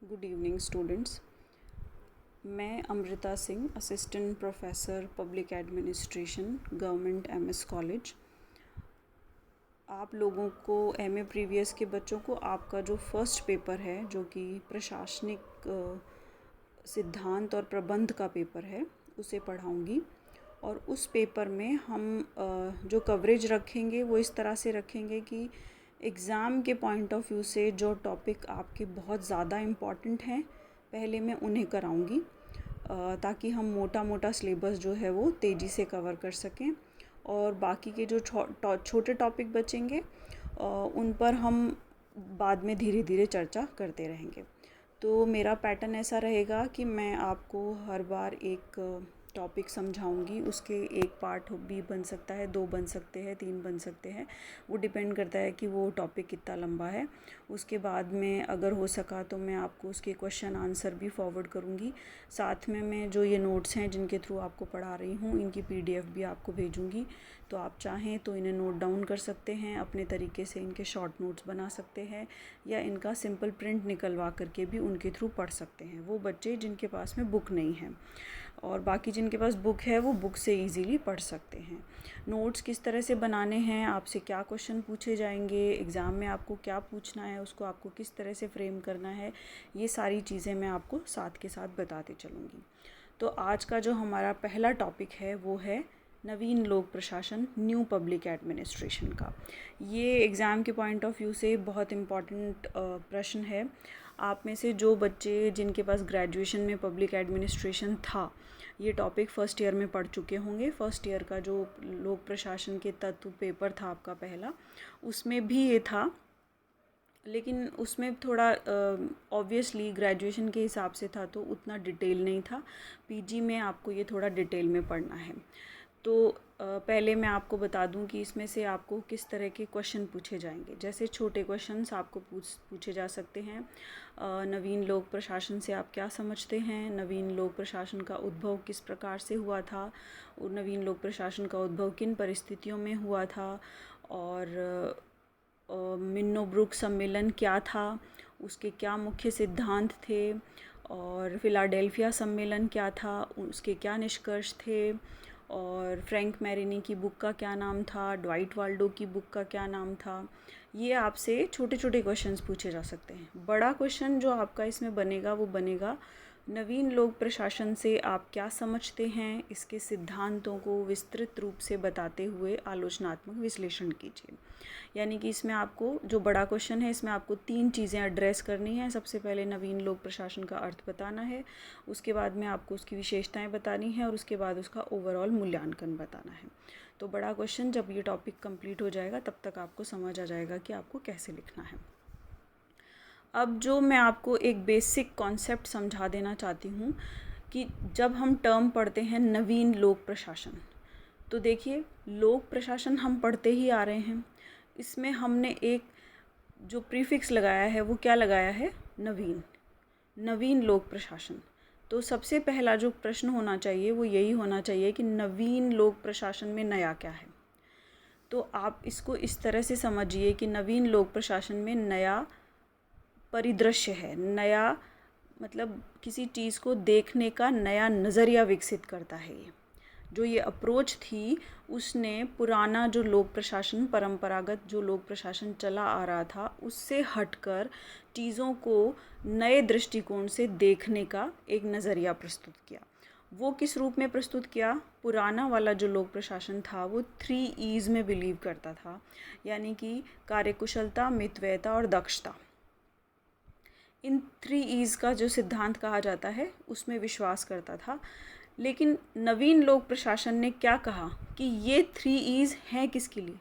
Good evening students. मैं Amrita Singh, assistant professor public administration, government MS college. आप लोगों को एमए प्रीवियस के बच्चों को आपका जो फर्स्ट पेपर है, जो कि प्रशासनिक सिद्धांत और प्रबंध का पेपर है, उसे पढ़ाऊंगी। और उस पेपर में हम जो कवरेज रखेंगे वो इस तरह से रखेंगे कि एग्ज़ाम के पॉइंट ऑफ व्यू से जो टॉपिक आपके बहुत ज़्यादा इम्पॉर्टेंट हैं, पहले मैं उन्हें कराऊंगी, ताकि हम मोटा मोटा सिलेबस जो है वो तेज़ी से कवर कर सकें। और बाकी के जो छोटे टॉपिक बचेंगे उन पर हम बाद में धीरे धीरे चर्चा करते रहेंगे। तो मेरा पैटर्न ऐसा रहेगा कि मैं आपको हर बार एक टॉपिक समझाऊंगी। उसके एक पार्ट भी बन सकता है, 2 बन सकते हैं, 3 बन सकते हैं, वो डिपेंड करता है कि वो टॉपिक कितना लंबा है। उसके बाद में अगर हो सका तो मैं आपको उसके क्वेश्चन आंसर भी फॉरवर्ड करूंगी। साथ में मैं जो ये नोट्स हैं जिनके थ्रू आपको पढ़ा रही हूँ, इनकी पीडीएफ भी आपको भेजूंगी। तो आप चाहें तो इन्हें नोट डाउन कर सकते हैं, अपने तरीके से इनके शॉर्ट नोट्स बना सकते हैं, या इनका सिंपल प्रिंट निकलवा करके भी उनके थ्रू पढ़ सकते हैं, वो बच्चे जिनके पास में बुक नहीं है। और बाकी जिनके पास बुक है वो बुक से इजीली पढ़ सकते हैं। नोट्स किस तरह से बनाने हैं, आपसे क्या क्वेश्चन पूछे जाएंगे, एग्ज़ाम में आपको क्या पूछना है, उसको आपको किस तरह से फ्रेम करना है, ये सारी चीज़ें मैं आपको साथ के साथ बताते चलूँगी। तो आज का जो हमारा पहला टॉपिक है वो है नवीन लोक प्रशासन, न्यू पब्लिक एडमिनिस्ट्रेशन का। ये एग्ज़ाम के पॉइंट ऑफ व्यू से बहुत इम्पॉर्टेंट प्रश्न है। आप में से जो बच्चे जिनके पास ग्रेजुएशन में पब्लिक एडमिनिस्ट्रेशन था, ये टॉपिक फ़र्स्ट ईयर में पढ़ चुके होंगे। फ़र्स्ट ईयर का जो लोक प्रशासन के तत्व पेपर था आपका पहला, उसमें भी ये था, लेकिन उसमें थोड़ा ऑब्वियसली ग्रेजुएशन के हिसाब से था तो उतना डिटेल नहीं था। पीजी में आपको ये थोड़ा डिटेल में पढ़ना है। तो पहले मैं आपको बता दूं कि इसमें से आपको किस तरह के क्वेश्चन पूछे जाएंगे। जैसे छोटे क्वेश्चंस आपको पूछे जा सकते हैं। नवीन लोक प्रशासन से आप क्या समझते हैं, नवीन लोक प्रशासन का उद्भव किस प्रकार से हुआ था, और नवीन लोक प्रशासन का उद्भव किन परिस्थितियों में हुआ था, और मिन्नोब्रुक सम्मेलन क्या था, उसके क्या मुख्य सिद्धांत थे, और फिलाडेल्फिया सम्मेलन क्या था, उसके क्या निष्कर्ष थे, और फ्रैंक मैरिनी की बुक का क्या नाम था, ड्वाइट वाल्डो की बुक का क्या नाम था। ये आपसे छोटे छोटे क्वेश्चंस पूछे जा सकते हैं। बड़ा क्वेश्चन जो आपका इसमें बनेगा वो बनेगा, नवीन लोक प्रशासन से आप क्या समझते हैं, इसके सिद्धांतों को विस्तृत रूप से बताते हुए आलोचनात्मक विश्लेषण कीजिए। यानी कि इसमें आपको जो बड़ा क्वेश्चन है, इसमें आपको 3 चीज़ें एड्रेस करनी है। सबसे पहले नवीन लोक प्रशासन का अर्थ बताना है, उसके बाद में आपको उसकी विशेषताएं बतानी है, और उसके बाद उसका ओवरऑल मूल्यांकन बताना है। तो बड़ा क्वेश्चन जब ये टॉपिक कंप्लीट हो जाएगा तब तक आपको समझ आ जाएगा कि आपको कैसे लिखना है। अब जो मैं आपको एक बेसिक कॉन्सेप्ट समझा देना चाहती हूँ कि जब हम टर्म पढ़ते हैं नवीन लोक प्रशासन, तो देखिए लोक प्रशासन हम पढ़ते ही आ रहे हैं। इसमें हमने एक जो प्रीफिक्स लगाया है वो क्या लगाया है, नवीन, नवीन लोक प्रशासन। तो सबसे पहला जो प्रश्न होना चाहिए वो यही होना चाहिए कि नवीन लोक प्रशासन में नया क्या है। तो आप इसको इस तरह से समझिए कि नवीन लोक प्रशासन में नया परिदृश्य है, नया मतलब किसी चीज़ को देखने का नया नज़रिया विकसित करता है। ये जो ये अप्रोच थी, उसने पुराना जो लोक प्रशासन, परंपरागत जो लोक प्रशासन चला आ रहा था, उससे हटकर चीज़ों को नए दृष्टिकोण से देखने का एक नज़रिया प्रस्तुत किया। वो किस रूप में प्रस्तुत किया? पुराना वाला जो लोक प्रशासन था वो 3 ईज़ में बिलीव करता था, यानी कि कार्यकुशलता, मितव्ययता और दक्षता। इन 3 ईज़ का जो सिद्धांत कहा जाता है उसमें विश्वास करता था। लेकिन नवीन लोक प्रशासन ने क्या कहा कि ये 3 ईज़ हैं किसके लिए?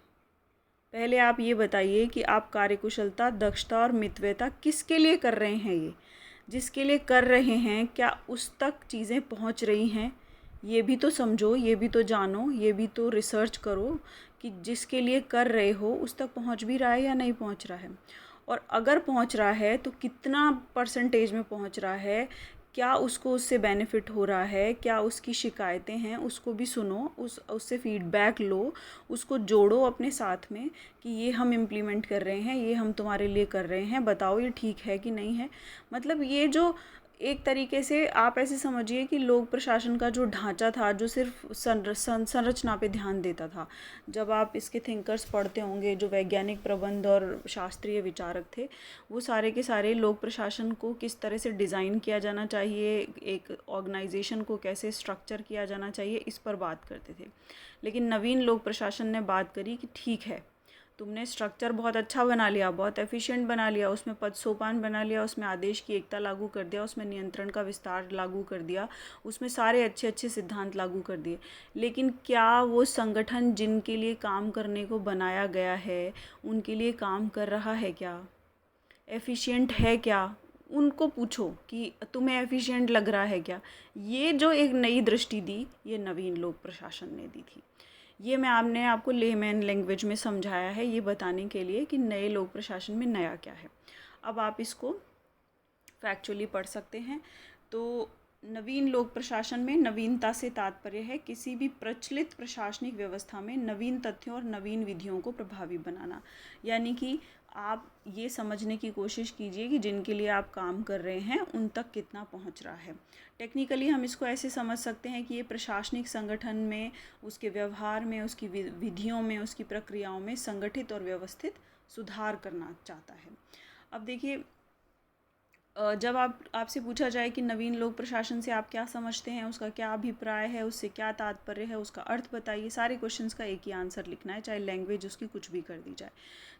पहले आप ये बताइए कि आप कार्यकुशलता, दक्षता और मितव्ययता किसके लिए कर रहे हैं। ये जिसके लिए कर रहे हैं, क्या उस तक चीज़ें पहुंच रही हैं? ये भी तो समझो, ये भी तो जानो, ये भी तो रिसर्च करो कि जिसके लिए कर रहे हो उस तक पहुंच भी रहा है या नहीं पहुंच रहा है। और अगर पहुंच रहा है तो कितना परसेंटेज में पहुंच रहा है, क्या उसको उससे बेनिफिट हो रहा है, क्या उसकी शिकायतें हैं, उसको भी सुनो, उससे फीडबैक लो, उसको जोड़ो अपने साथ में कि ये हम इम्प्लीमेंट कर रहे हैं, ये हम तुम्हारे लिए कर रहे हैं, बताओ ये ठीक है कि नहीं है। मतलब ये जो एक तरीके से आप ऐसे समझिए कि लोक प्रशासन का जो ढांचा था, जो सिर्फ संरचना पे ध्यान देता था। जब आप इसके थिंकर्स पढ़ते होंगे, जो वैज्ञानिक प्रबंध और शास्त्रीय विचारक थे, वो सारे के सारे लोक प्रशासन को किस तरह से डिज़ाइन किया जाना चाहिए, एक ऑर्गेनाइजेशन को कैसे स्ट्रक्चर किया जाना चाहिए, इस पर बात करते थे। लेकिन नवीन लोक प्रशासन ने बात करी कि ठीक है, तुमने स्ट्रक्चर बहुत अच्छा बना लिया, बहुत एफिशिएंट बना लिया, उसमें पद सोपान बना लिया, उसमें आदेश की एकता लागू कर दिया, उसमें नियंत्रण का विस्तार लागू कर दिया, उसमें सारे अच्छे अच्छे सिद्धांत लागू कर दिए। लेकिन क्या वो संगठन जिनके लिए काम करने को बनाया गया है, उनके लिए काम कर रहा है क्या, एफिशिएंट है क्या? उनको पूछो कि तुम्हें एफिशिएंट लग रहा है क्या। ये जो एक नई दृष्टि दी, ये नवीन लोक प्रशासन ने दी थी। ये मैं आपने आपको लेमैन लैंग्वेज में समझाया है, ये बताने के लिए कि नए लोक प्रशासन में नया क्या है। अब आप इसको फैक्चुअली पढ़ सकते हैं। तो नवीन लोक प्रशासन में नवीनता से तात्पर्य है किसी भी प्रचलित प्रशासनिक व्यवस्था में नवीन तथ्यों और नवीन विधियों को प्रभावी बनाना। यानी कि आप ये समझने की कोशिश कीजिए कि जिनके लिए आप काम कर रहे हैं उन तक कितना पहुंच रहा है। टेक्निकली हम इसको ऐसे समझ सकते हैं कि ये प्रशासनिक संगठन में, उसके व्यवहार में, उसकी विधियों में, उसकी प्रक्रियाओं में संगठित और व्यवस्थित सुधार करना चाहता है। अब देखिए, जब आपसे पूछा जाए कि नवीन लोक प्रशासन से आप क्या समझते हैं, उसका क्या अभिप्राय है, उससे क्या तात्पर्य है, उसका अर्थ बताइए, सारे क्वेश्चंस का एक ही आंसर लिखना है, चाहे लैंग्वेज उसकी कुछ भी कर दी जाए।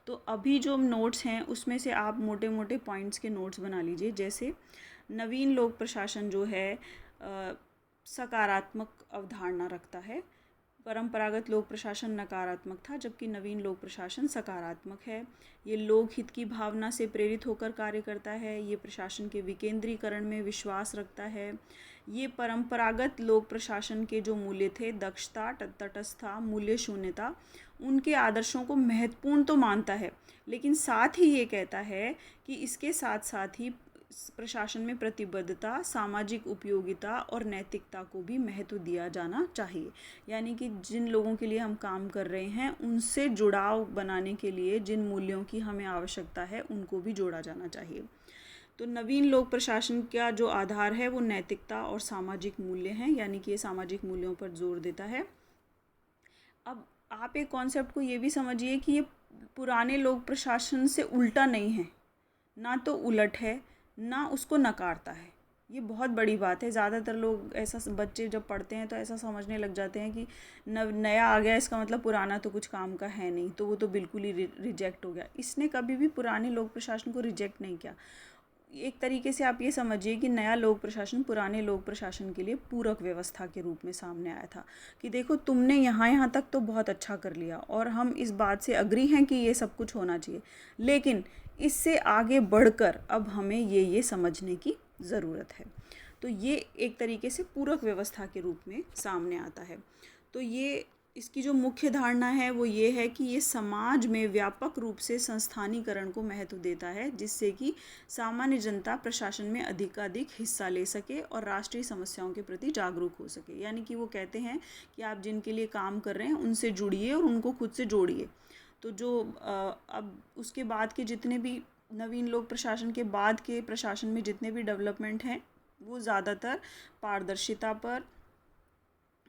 तो अभी जो नोट्स हैं उसमें से आप मोटे मोटे पॉइंट्स के नोट्स बना लीजिए। जैसे नवीन लोक प्रशासन जो है सकारात्मक अवधारणा रखता है, परंपरागत लोक प्रशासन नकारात्मक था, जबकि नवीन लोक प्रशासन सकारात्मक है। ये लोकहित की भावना से प्रेरित होकर कार्य करता है, ये प्रशासन के विकेंद्रीकरण में विश्वास रखता है। ये परंपरागत लोक प्रशासन के जो मूल्य थे, दक्षता, तटस्थता, मूल्य शून्यता, उनके आदर्शों को महत्वपूर्ण तो मानता है, लेकिन साथ ही ये कहता है कि इसके साथ साथ ही प्रशासन में प्रतिबद्धता, सामाजिक उपयोगिता और नैतिकता को भी महत्व दिया जाना चाहिए। यानी कि जिन लोगों के लिए हम काम कर रहे हैं, उनसे जुड़ाव बनाने के लिए जिन मूल्यों की हमें आवश्यकता है, उनको भी जोड़ा जाना चाहिए। तो नवीन लोक प्रशासन का जो आधार है वो नैतिकता और सामाजिक मूल्य हैं, यानी कि ये सामाजिक मूल्यों पर जोर देता है। अब आप एक कॉन्सेप्ट को ये भी समझिए कि ये पुराने लोक प्रशासन से उल्टा नहीं है, ना तो उलट है, ना उसको नकारता है। ये बहुत बड़ी बात है। ज़्यादातर लोग ऐसा, बच्चे जब पढ़ते हैं तो ऐसा समझने लग जाते हैं कि नया आ गया, इसका मतलब पुराना तो कुछ काम का है नहीं, तो वो तो बिल्कुल ही रिजेक्ट हो गया। इसने कभी भी पुराने लोक प्रशासन को रिजेक्ट नहीं किया। एक तरीके से आप ये समझिए कि नया लोक प्रशासन पुराने लोक प्रशासन के लिए पूरक व्यवस्था के रूप में सामने आया था कि देखो, तुमने यहाँ तक तो बहुत अच्छा कर लिया और हम इस बात से अग्री हैं कि ये सब कुछ होना चाहिए, लेकिन इससे आगे बढ़कर अब हमें ये समझने की ज़रूरत है। तो ये एक तरीके से पूरक व्यवस्था के रूप में सामने आता है। तो ये इसकी जो मुख्य धारणा है वो ये है कि ये समाज में व्यापक रूप से संस्थानीकरण को महत्व देता है, जिससे कि सामान्य जनता प्रशासन में अधिकाधिक हिस्सा ले सके और राष्ट्रीय समस्याओं के प्रति जागरूक हो सके। यानी कि वो कहते हैं कि आप जिनके लिए काम कर रहे हैं उनसे जुड़िए और उनको खुद से जोड़िए। तो जो अब उसके बाद के जितने भी नवीन लोक प्रशासन के बाद के प्रशासन में जितने भी डेवलपमेंट हैं, वो ज़्यादातर पारदर्शिता पर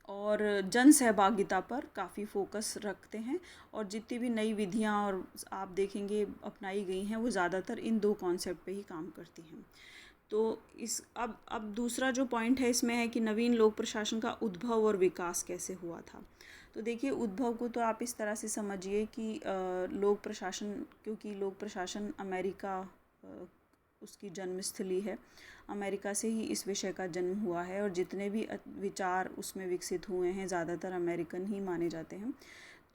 और जन सहभागिता पर काफ़ी फोकस रखते हैं, और जितनी भी नई विधियां और आप देखेंगे अपनाई गई हैं, वो ज़्यादातर इन दो कॉन्सेप्ट पे ही काम करती हैं। तो इस अब दूसरा जो पॉइंट है इसमें है कि नवीन लोक प्रशासन का उद्भव और विकास कैसे हुआ था। तो देखिए, उद्भव को तो आप इस तरह से समझिए कि लोक प्रशासन, क्योंकि लोक प्रशासन अमेरिका उसकी जन्मस्थली है, अमेरिका से ही इस विषय का जन्म हुआ है, और जितने भी विचार उसमें विकसित हुए हैं ज़्यादातर अमेरिकन ही माने जाते हैं।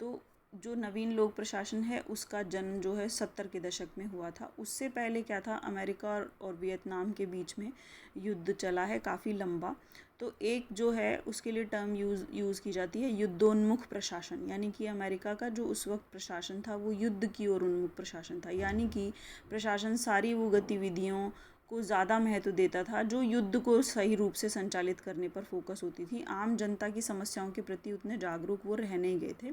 तो जो नवीन लोक प्रशासन है उसका जन्म जो है 70 के दशक में हुआ था। उससे पहले क्या था, अमेरिका और वियतनाम के बीच में युद्ध चला है काफ़ी लंबा। तो एक जो है उसके लिए टर्म यूज़ की जाती है युद्धोन्मुख प्रशासन, यानी कि अमेरिका का जो उस वक्त प्रशासन था वो युद्ध की ओर उन्मुख प्रशासन था। यानी कि प्रशासन सारी वो गतिविधियों को ज़्यादा महत्व देता था, जो युद्ध को सही रूप से संचालित करने पर फोकस होती थी। आम जनता की समस्याओं के प्रति उतने जागरूक वो रह नहीं गए थे।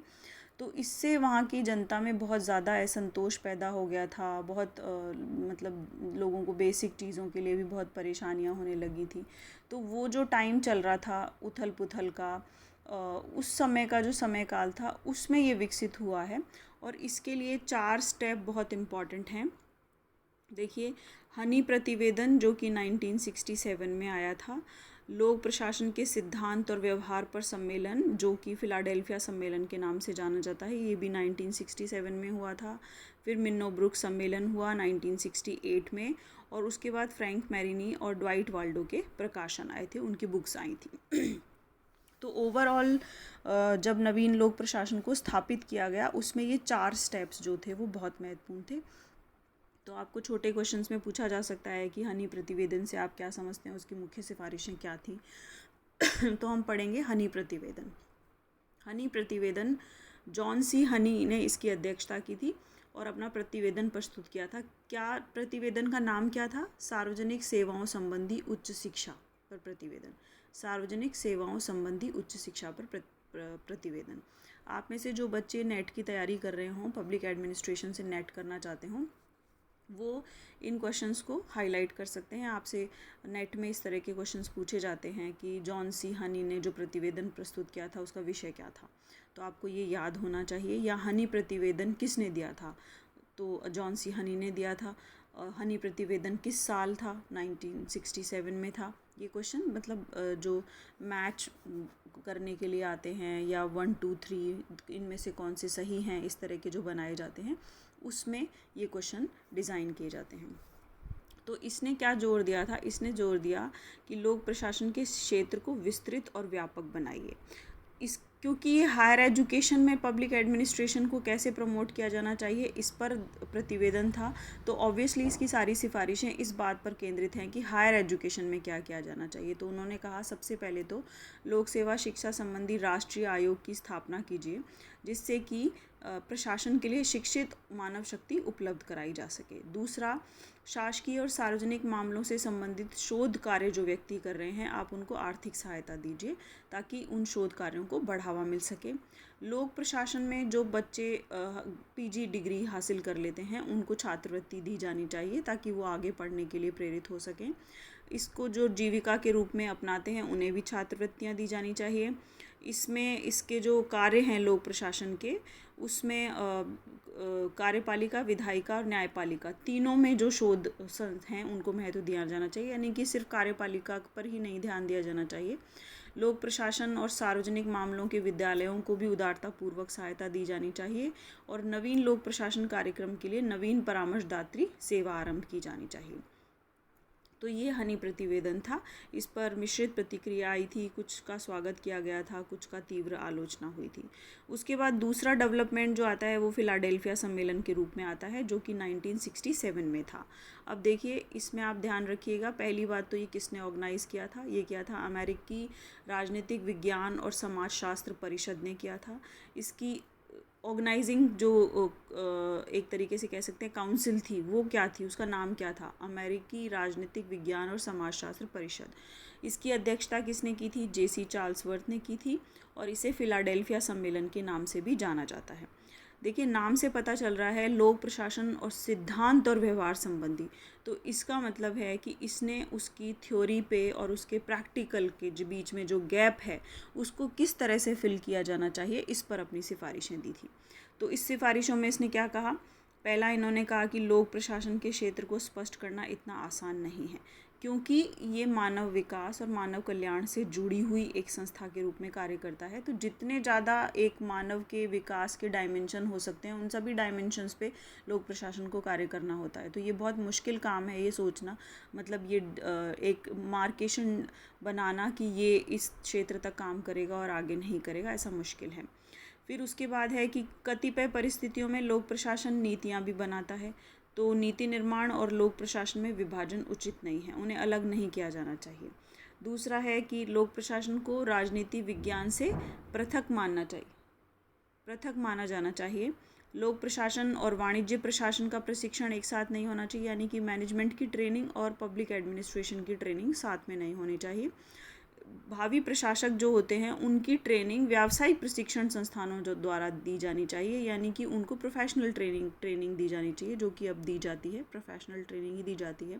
तो इससे वहाँ की जनता में बहुत ज़्यादा असंतोष पैदा हो गया था। बहुत मतलब लोगों को बेसिक चीज़ों के लिए भी बहुत परेशानियाँ होने लगी थी। तो वो जो टाइम चल रहा था उथल पुथल का, उस समय का जो समय काल था, उसमें ये विकसित हुआ है। और इसके लिए 4 स्टेप बहुत इम्पॉर्टेंट हैं। देखिए, हनी प्रतिवेदन जो कि 1967 में आया था। लोक प्रशासन के सिद्धांत और व्यवहार पर सम्मेलन जो कि फिलाडेल्फिया सम्मेलन के नाम से जाना जाता है, ये भी 1967 में हुआ था। फिर मिन्नोब्रुक सम्मेलन हुआ 1968 में, और उसके बाद फ्रैंक मैरिनी और ड्वाइट वाल्डो के प्रकाशन आए थे, उनकी बुक्स आई थी। तो ओवरऑल जब नवीन लोक प्रशासन को स्थापित किया गया, उसमें ये 4 स्टेप्स जो थे वो बहुत महत्वपूर्ण थे। तो आपको छोटे क्वेश्चंस में पूछा जा सकता है कि हनी प्रतिवेदन से आप क्या समझते हैं, उसकी मुख्य सिफारिशें क्या थी। तो हम पढ़ेंगे हनी प्रतिवेदन। हनी प्रतिवेदन, जॉन सी हनी ने इसकी अध्यक्षता की थी और अपना प्रतिवेदन प्रस्तुत किया था। क्या प्रतिवेदन का नाम क्या था? सार्वजनिक सेवाओं संबंधी उच्च शिक्षा पर प्रतिवेदन। सार्वजनिक सेवाओं संबंधी उच्च शिक्षा पर प्रतिवेदन। आप में से जो बच्चे नेट की तैयारी कर रहे हों, पब्लिक एडमिनिस्ट्रेशन से नेट करना चाहते हों, वो इन क्वेश्चंस को हाईलाइट कर सकते हैं। आपसे नेट में इस तरह के क्वेश्चंस पूछे जाते हैं कि जॉन सी हनी ने जो प्रतिवेदन प्रस्तुत किया था उसका विषय क्या था, तो आपको ये याद होना चाहिए। या हनी प्रतिवेदन किसने दिया था? तो जॉन सी हनी ने दिया था। हनी प्रतिवेदन किस साल था? 1967 में था। ये क्वेश्चन मतलब जो मैच करने के लिए आते हैं, या 1 2 3 इनमें से कौन से सही हैं, इस तरह के जो बनाए जाते हैं, उसमें ये क्वेश्चन डिज़ाइन किए जाते हैं। तो इसने क्या जोर दिया था? इसने जोर दिया कि लोक प्रशासन के क्षेत्र को विस्तृत और व्यापक बनाइए। क्योंकि ये हायर एजुकेशन में पब्लिक एडमिनिस्ट्रेशन को कैसे प्रमोट किया जाना चाहिए, इस पर प्रतिवेदन था। तो ऑब्वियसली इसकी सारी सिफारिशें इस बात पर केंद्रित हैं कि हायर एजुकेशन में क्या किया जाना चाहिए। तो उन्होंने कहा, सबसे पहले तो लोक सेवा शिक्षा संबंधी राष्ट्रीय आयोग की स्थापना कीजिए, जिससे कि प्रशासन के लिए शिक्षित मानव शक्ति उपलब्ध कराई जा सके। दूसरा, शासकीय और सार्वजनिक मामलों से संबंधित शोध कार्य जो व्यक्ति कर रहे हैं, आप उनको आर्थिक सहायता दीजिए ताकि उन शोध कार्यों को बढ़ावा मिल सके। लोक प्रशासन में जो बच्चे पीजी डिग्री हासिल कर लेते हैं, उनको छात्रवृत्ति दी जानी चाहिए ताकि वो आगे पढ़ने के लिए प्रेरित हो सकें। इसको जो जीविका के रूप में अपनाते हैं, उन्हें भी छात्रवृत्तियाँ दी जानी चाहिए। इसमें इसके जो कार्य हैं लोक प्रशासन के, उसमें कार्यपालिका, विधायिका और न्यायपालिका, तीनों में जो शोध हैं उनको महत्व दिया जाना चाहिए। यानी कि सिर्फ कार्यपालिका पर ही नहीं ध्यान दिया जाना चाहिए। लोक प्रशासन और सार्वजनिक मामलों के विद्यालयों को भी उदारतापूर्वक सहायता दी जानी चाहिए। और नवीन लोक प्रशासन कार्यक्रम के लिए नवीन परामर्शदात्री सेवा आरंभ की जानी चाहिए। तो ये हनी प्रतिवेदन था। इस पर मिश्रित प्रतिक्रिया आई थी, कुछ का स्वागत किया गया था, कुछ का तीव्र आलोचना हुई थी। उसके बाद दूसरा डेवलपमेंट जो आता है वो फिलाडेल्फिया सम्मेलन के रूप में आता है, जो कि 1967 में था। अब देखिए, इसमें आप ध्यान रखिएगा, पहली बात तो ये किसने ऑर्गेनाइज़ किया था? ये किया था अमेरिकी राजनीतिक विज्ञान और समाजशास्त्र परिषद ने किया था। इसकी ऑर्गेनाइजिंग जो एक तरीके से कह सकते हैं काउंसिल थी, वो क्या थी, उसका नाम क्या था? अमेरिकी राजनीतिक विज्ञान और समाजशास्त्र परिषद। इसकी अध्यक्षता किसने की थी? जेसी चार्ल्सवर्थ ने की थी, और इसे फिलाडेल्फिया सम्मेलन के नाम से भी जाना जाता है। देखिए, नाम से पता चल रहा है लोक प्रशासन और सिद्धांत और व्यवहार संबंधी। तो इसका मतलब है कि इसने उसकी थ्योरी पे और उसके प्रैक्टिकल के जो बीच में जो गैप है, उसको किस तरह से फिल किया जाना चाहिए, इस पर अपनी सिफारिशें दी थी। तो इस सिफारिशों में इसने क्या कहा? पहला, इन्होंने कहा कि लोक प्रशासन के क्षेत्र को स्पष्ट करना इतना आसान नहीं है, क्योंकि ये मानव विकास और मानव कल्याण से जुड़ी हुई एक संस्था के रूप में कार्य करता है। तो जितने ज़्यादा एक मानव के विकास के डायमेंशन हो सकते हैं, उन सभी डायमेंशंस पे लोक प्रशासन को कार्य करना होता है। तो ये बहुत मुश्किल काम है ये सोचना, मतलब ये एक मार्केशन बनाना कि ये इस क्षेत्र तक काम करेगा और आगे नहीं करेगा, ऐसा मुश्किल है। फिर उसके बाद है कि कतिपय परिस्थितियों में लोक प्रशासन नीतियाँ भी बनाता है। तो नीति निर्माण और लोक प्रशासन में विभाजन उचित नहीं है, उन्हें अलग नहीं किया जाना चाहिए। दूसरा है कि लोक प्रशासन को राजनीति विज्ञान से पृथक माना जाना चाहिए। लोक प्रशासन और वाणिज्य प्रशासन का प्रशिक्षण एक साथ नहीं होना चाहिए, यानी कि मैनेजमेंट की ट्रेनिंग और पब्लिक एडमिनिस्ट्रेशन की ट्रेनिंग साथ में नहीं होनी चाहिए। भावी प्रशासक जो होते हैं उनकी ट्रेनिंग व्यावसायिक प्रशिक्षण संस्थानों जो द्वारा दी जानी चाहिए, यानी कि उनको प्रोफेशनल ट्रेनिंग दी जानी चाहिए, जो कि अब दी जाती है, प्रोफेशनल ट्रेनिंग ही दी जाती है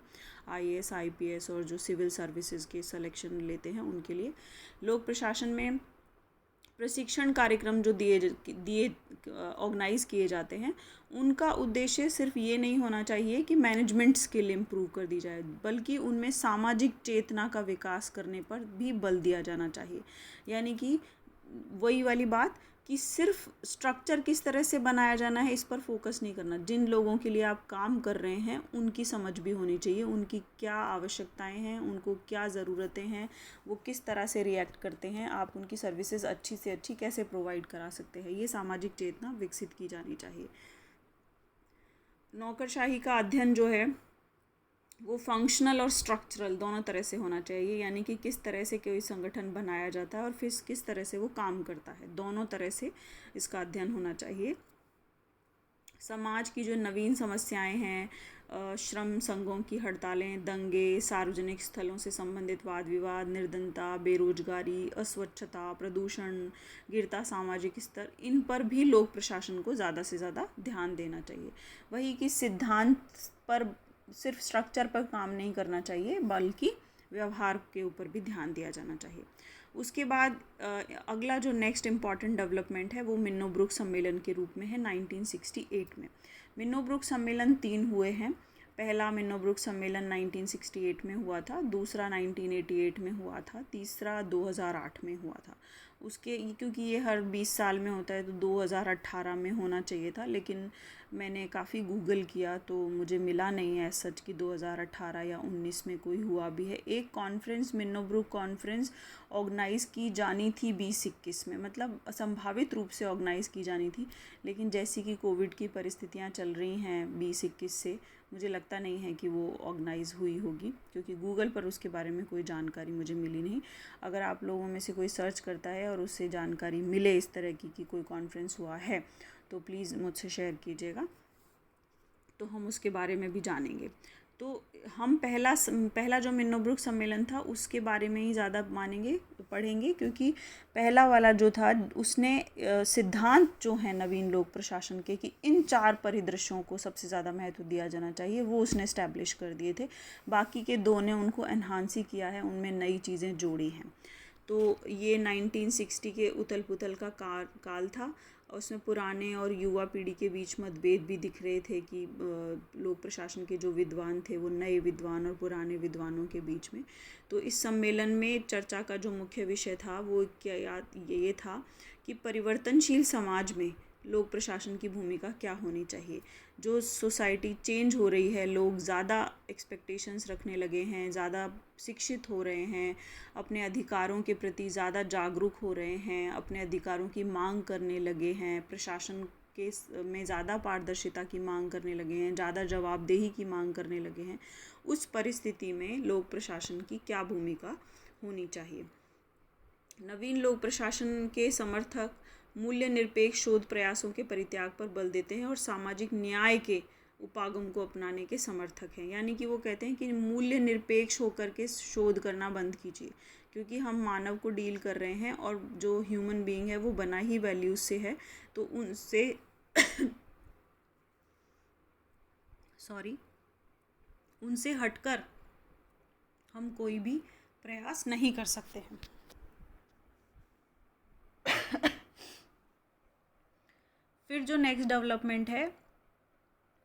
आईएएस आईपीएस और जो सिविल सर्विसेज के सिलेक्शन लेते हैं उनके लिए। लोक प्रशासन में प्रशिक्षण कार्यक्रम जो दिए ऑर्गेनाइज किए जाते हैं, उनका उद्देश्य सिर्फ ये नहीं होना चाहिए कि मैनेजमेंट स्किल इम्प्रूव कर दी जाए, बल्कि उनमें सामाजिक चेतना का विकास करने पर भी बल दिया जाना चाहिए। यानी कि वही वाली बात कि सिर्फ स्ट्रक्चर किस तरह से बनाया जाना है इस पर फोकस नहीं करना, जिन लोगों के लिए आप काम कर रहे हैं उनकी समझ भी होनी चाहिए, उनकी क्या आवश्यकताएं हैं, उनको क्या ज़रूरतें हैं, वो किस तरह से रिएक्ट करते हैं, आप उनकी सर्विसेज अच्छी से अच्छी कैसे प्रोवाइड करा सकते हैं, ये सामाजिक चेतना विकसित की जानी चाहिए। नौकरशाही का अध्ययन जो है वो फंक्शनल और स्ट्रक्चरल दोनों तरह से होना चाहिए, यानी कि किस तरह से कोई संगठन बनाया जाता है और फिर किस तरह से वो काम करता है, दोनों तरह से इसका अध्ययन होना चाहिए। समाज की जो नवीन समस्याएं हैं, श्रम संघों की हड़तालें, दंगे, सार्वजनिक स्थलों से संबंधित वाद विवाद, निर्धनता, बेरोजगारी, अस्वच्छता, प्रदूषण, गिरता सामाजिक स्तर, इन पर भी लोक प्रशासन को ज़्यादा से ज़्यादा ध्यान देना चाहिए। वही कि सिद्धांत पर सिर्फ स्ट्रक्चर पर काम नहीं करना चाहिए, बल्कि व्यवहार के ऊपर भी ध्यान दिया जाना चाहिए। उसके बाद अगला जो नेक्स्ट इम्पॉर्टेंट डेवलपमेंट है वो मिन्नो-ब्रुक सम्मेलन के रूप में है 1968 में। मिन्नो-ब्रुक सम्मेलन 3 हुए हैं। पहला मिन्नो-ब्रुक सम्मेलन 1968 में हुआ था, दूसरा 1988 में हुआ था, तीसरा 2008 में हुआ था। उसके क्योंकि ये हर 20 साल में होता है तो 2018 में होना चाहिए था, लेकिन मैंने काफ़ी गूगल किया तो मुझे मिला नहीं है सच कि 2018 या 19 में कोई हुआ भी है। एक कॉन्फ्रेंस मिन्नो-ब्रुक कॉन्फ्रेंस ऑर्गेनाइज़ की जानी थी 2021 में, मतलब संभावित रूप से ऑर्गेनाइज़ की जानी थी, लेकिन जैसी कि कोविड की परिस्थितियां चल रही हैं 2021 से, मुझे लगता नहीं है कि वो ऑर्गेनाइज़ हुई होगी, क्योंकि गूगल पर उसके बारे में कोई जानकारी मुझे मिली नहीं। अगर आप लोगों में से कोई सर्च करता है और उससे जानकारी मिले इस तरह की कि कोई कॉन्फ्रेंस हुआ है तो प्लीज़ मुझसे शेयर कीजिएगा, तो हम उसके बारे में भी जानेंगे। तो हम पहला जो मिन्नो-ब्रुक सम्मेलन था उसके बारे में ही ज़्यादा पढ़ेंगे, क्योंकि पहला वाला जो था उसने सिद्धांत जो है नवीन लोक प्रशासन के कि इन 4 परिदृश्यों को सबसे ज़्यादा महत्व दिया जाना चाहिए, वो उसने इस्टेब्लिश कर दिए थे। बाकी के 2 ने उनको एनहांस ही किया है, उनमें नई चीज़ें जोड़ी हैं। तो ये 1960 के उथल पुथल का काल था, उसमें पुराने और युवा पीढ़ी के बीच मतभेद भी दिख रहे थे कि लोक प्रशासन के जो विद्वान थे वो नए विद्वान और पुराने विद्वानों के बीच में। तो इस सम्मेलन में चर्चा का जो मुख्य विषय था वो ये था कि परिवर्तनशील समाज में लोक प्रशासन की भूमिका क्या होनी चाहिए। जो सोसाइटी चेंज हो रही है, लोग ज़्यादा एक्सपेक्टेशंस रखने लगे हैं, ज़्यादा शिक्षित हो रहे हैं, अपने अधिकारों के प्रति ज़्यादा जागरूक हो रहे हैं, अपने अधिकारों की मांग करने लगे हैं, प्रशासन के में ज़्यादा पारदर्शिता की मांग करने लगे हैं, ज़्यादा जवाबदेही की मांग करने लगे हैं। उस परिस्थिति में लोक प्रशासन की क्या भूमिका होनी चाहिए। नवीन लोक प्रशासन के समर्थक मूल्य निरपेक्ष शोध प्रयासों के परित्याग पर बल देते हैं और सामाजिक न्याय के उपागम को अपनाने के समर्थक हैं। यानी कि वो कहते हैं कि मूल्य निरपेक्ष होकर के शोध करना बंद कीजिए, क्योंकि हम मानव को डील कर रहे हैं और जो ह्यूमन बीइंग है वो बना ही वैल्यूज से है, तो उनसे उनसे हटकर हम कोई भी प्रयास नहीं कर सकते हैं। फिर जो नेक्स्ट डेवलपमेंट है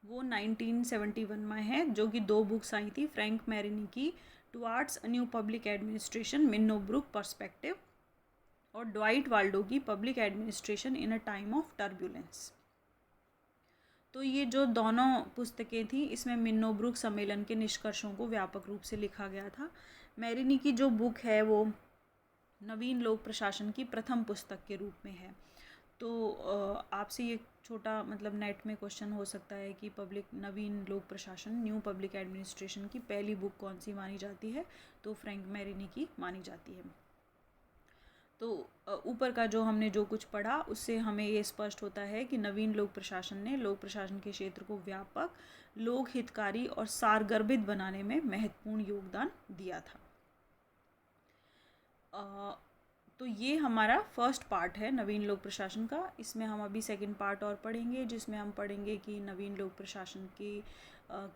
वो 1971 में है, जो कि 2 बुक्स आई थी फ्रैंक मैरिनी की towards a new public administration Minnowbrook perspective और ड्वाइट वाल्डो की public administration in a time of turbulence. तो ये जो दोनों पुस्तकें थी इसमें मिन्नो-ब्रुक सम्मेलन के निष्कर्षों को व्यापक रूप से लिखा गया था। मैरिनी की जो बुक है वो नवीन लोक प्रशासन की प्रथम पुस्तक के रूप में है। तो आपसे ये छोटा मतलब नेट में क्वेश्चन हो सकता है कि नवीन लोक प्रशासन न्यू पब्लिक एडमिनिस्ट्रेशन की पहली बुक कौन सी मानी जाती है, तो फ्रैंक मैरिनी की मानी जाती है। तो ऊपर का जो हमने जो कुछ पढ़ा उससे हमें ये स्पष्ट होता है कि नवीन लोक प्रशासन ने लोक प्रशासन के क्षेत्र को व्यापक, लोक हितकारी और सारगर्भित बनाने में महत्वपूर्ण योगदान दिया था। तो ये हमारा फर्स्ट पार्ट है नवीन लोक प्रशासन का। इसमें हम अभी सेकंड पार्ट और पढ़ेंगे, जिसमें हम पढ़ेंगे कि नवीन लोक प्रशासन के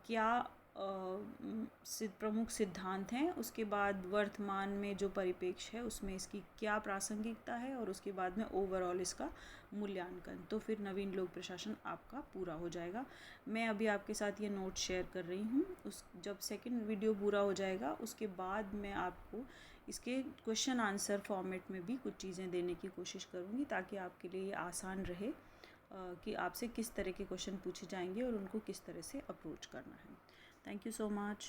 क्या प्रमुख सिद्धांत हैं, उसके बाद वर्तमान में जो परिप्रेक्ष्य है उसमें इसकी क्या प्रासंगिकता है, और उसके बाद में ओवरऑल इसका मूल्यांकन। तो फिर नवीन लोक प्रशासन आपका पूरा हो जाएगा। मैं अभी आपके साथ ये नोट शेयर कर रही हूँ। जब सेकंड वीडियो पूरा हो जाएगा उसके बाद मैं आपको इसके क्वेश्चन आंसर फॉर्मेट में भी कुछ चीज़ें देने की कोशिश करूँगी, ताकि आपके लिए ये आसान रहे कि आपसे किस तरह के क्वेश्चन पूछे जाएंगे और उनको किस तरह से अप्रोच करना है। Thank you so much.